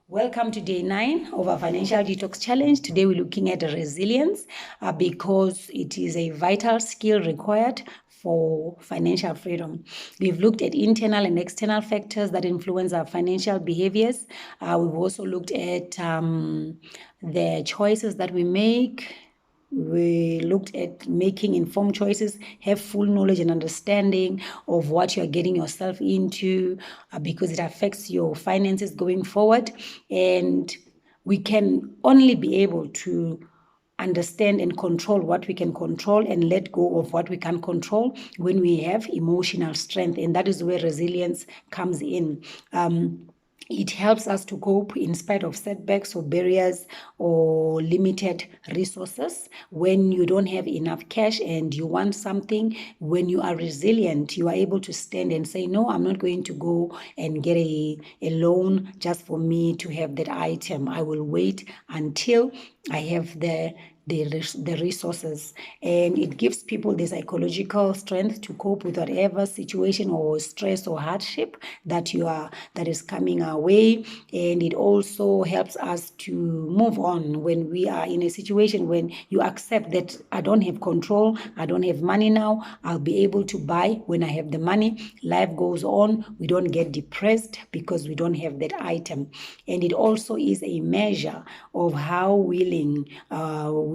Welcome to day 9 of our financial detox challenge. Today we're looking at resilience because it is a vital skill required for financial freedom. We've looked at internal and external factors that influence our financial behaviors. We've also looked at the choices that we make. We looked at making informed choices, have full knowledge and understanding of what you're getting yourself into because it affects your finances going forward. And we can only be able to understand and control what we can control and let go of what we can't control when we have emotional strength. And that is where resilience comes in. It helps us to cope in spite of setbacks or barriers or limited resources. When you don't have enough cash and you want something, when you are resilient, you are able to stand and say, no, I'm not going to go and get a loan just for me to have that item. I will wait until I have the resources, and it gives people the psychological strength to cope with whatever situation or stress or hardship that is coming our way. And it also helps us to move on when we are in a situation when you accept that I don't have control, I don't have money now, I'll be able to buy when I have the money. Life goes on. We don't get depressed because we don't have that item. And it also is a measure of how willing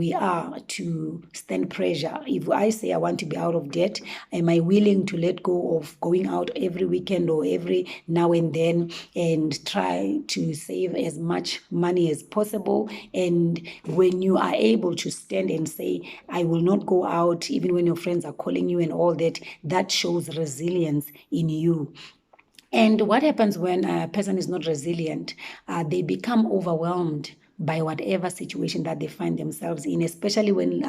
we are to stand pressure. If I say I want to be out of debt, am I willing to let go of going out every weekend or every now and then and try to save as much money as possible? And when you are able to stand and say, I will not go out even when your friends are calling you and all that, that shows resilience in you. And what happens when a person is not resilient? They become overwhelmed by whatever situation that they find themselves in, especially when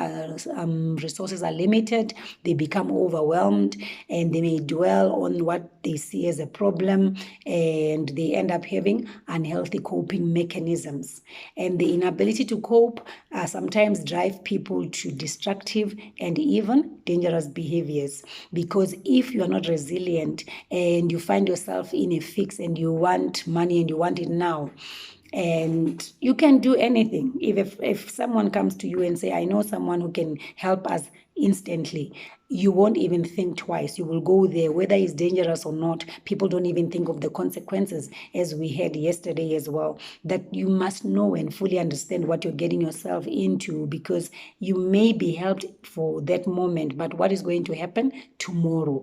resources are limited. They become overwhelmed and they may dwell on what they see as a problem, and they end up having unhealthy coping mechanisms. And the inability to cope sometimes drive people to destructive and even dangerous behaviors, because if you are not resilient and you find yourself in a fix and you want money and you want it now, and you can do anything. If someone comes to you and say, I know someone who can help us instantly, you won't even think twice. You will go there, whether it's dangerous or not. People don't even think of the consequences, as we had yesterday as well, that you must know and fully understand what you're getting yourself into, because you may be helped for that moment, but what is going to happen tomorrow?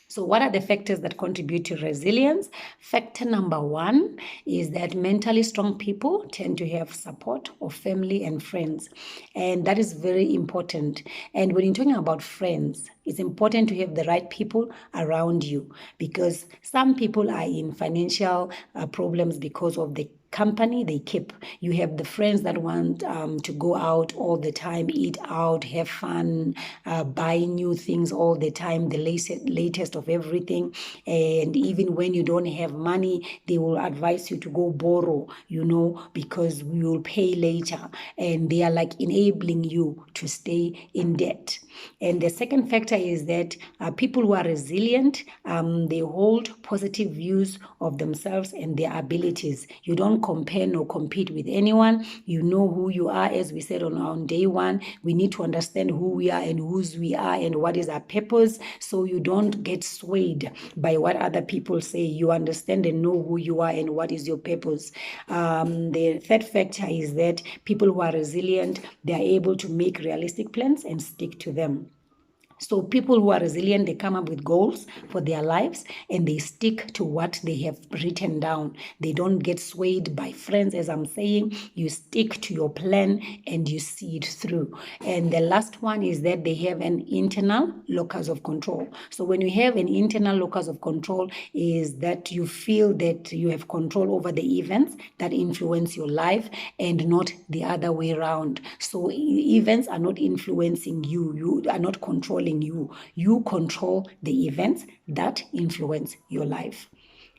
So what are the factors that contribute to resilience? Factor number 1 is that mentally strong people tend to have support of family and friends. And that is very important. And when you're talking about friends, it's important to have the right people around you, because some people are in financial problems because of the company they keep. You have the friends that want to go out all the time, eat out, have fun, buy new things all the time, the latest of everything. And even when you don't have money, they will advise you to go borrow, because we will pay later. And they are like enabling you to stay in debt. And the second factor is that people who are resilient, they hold positive views of themselves and their abilities. You don't compare nor compete with anyone. You know who you are. As we said on day 1, we need to understand who we are and whose we are and what is our purpose, so you don't get swayed by what other people say. You understand and know who you are and what is your purpose. The third factor is that people who are resilient, they are able to make realistic plans and stick to them. So people who are resilient, they come up with goals for their lives and they stick to what they have written down. They don't get swayed by friends, as I'm saying. You stick to your plan and you see it through. And the last one is that they have an internal locus of control. So when you have an internal locus of control, is that you feel that you have control over the events that influence your life and not the other way around. So events are not influencing you. You are not controlling you. You control the events that influence your life.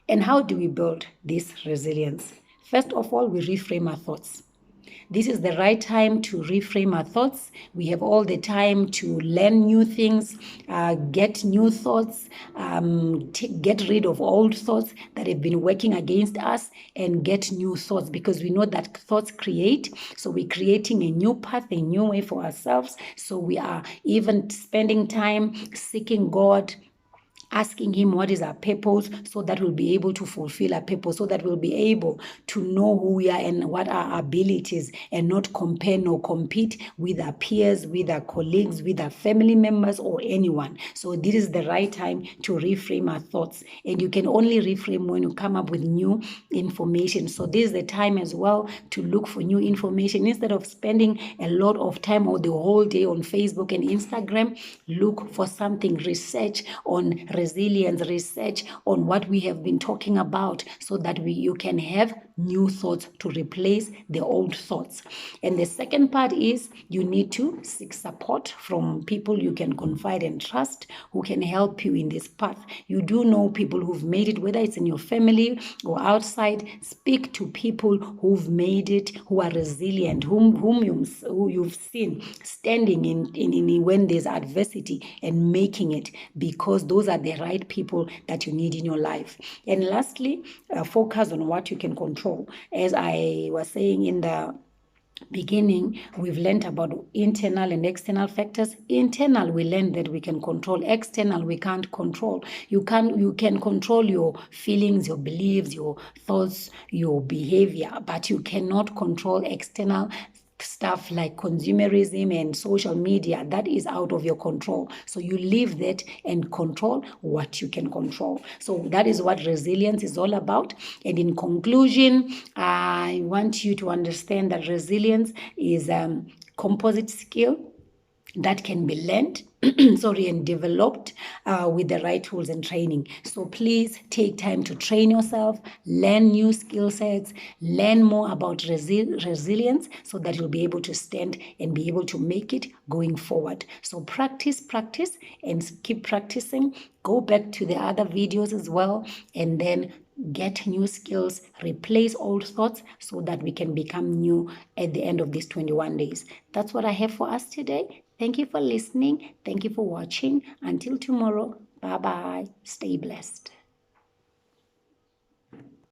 And how do we build this resilience? First of all, we reframe our thoughts. This is the right time to reframe our thoughts. We have all the time to learn new things, get new thoughts, get rid of old thoughts that have been working against us, and get new thoughts, because we know that thoughts create. So we're creating a new path, a new way for ourselves. So we are even spending time seeking God, asking him what is our purpose, so that we'll be able to fulfill our purpose, so that we'll be able to know who we are and what our abilities, and not compare nor compete with our peers, with our colleagues, with our family members, or anyone. So this is the right time to reframe our thoughts, and you can only reframe when you come up with new information. So this is the time as well to look for new information. Instead of spending a lot of time or the whole day on Facebook and Instagram, look for something, research on resilience, research on what we have been talking about, so that you can have new thoughts to replace the old thoughts. And the second part is you need to seek support from people you can confide and trust, who can help you in this path. You do know people who've made it, whether it's in your family or outside. Speak to people who've made it, who are resilient, who you've seen standing in when there's adversity and making it, because those are the right people that you need in your life. And lastly, focus on what you can control. As I was saying in the beginning, we've learned about internal and external factors. Internal, we learned that we can control. External, we can't control. You can control your feelings, your beliefs, your thoughts, your behavior, but you cannot control external stuff like consumerism and social media. That is out of your control. So you leave that and control what you can control. So that is what resilience is all about. And in conclusion, I want you to understand that resilience is a composite skill that can be learned and developed with the right tools and training. So please take time to train yourself, learn new skill sets, learn more about resilience, so that you'll be able to stand and be able to make it going forward. So practice, and keep practicing. Go back to the other videos as well, and then get new skills, replace old thoughts, so that we can become new at the end of these 21 days. That's what I have for us today. Thank you for listening. Thank you for watching. Until tomorrow, bye-bye. Stay blessed.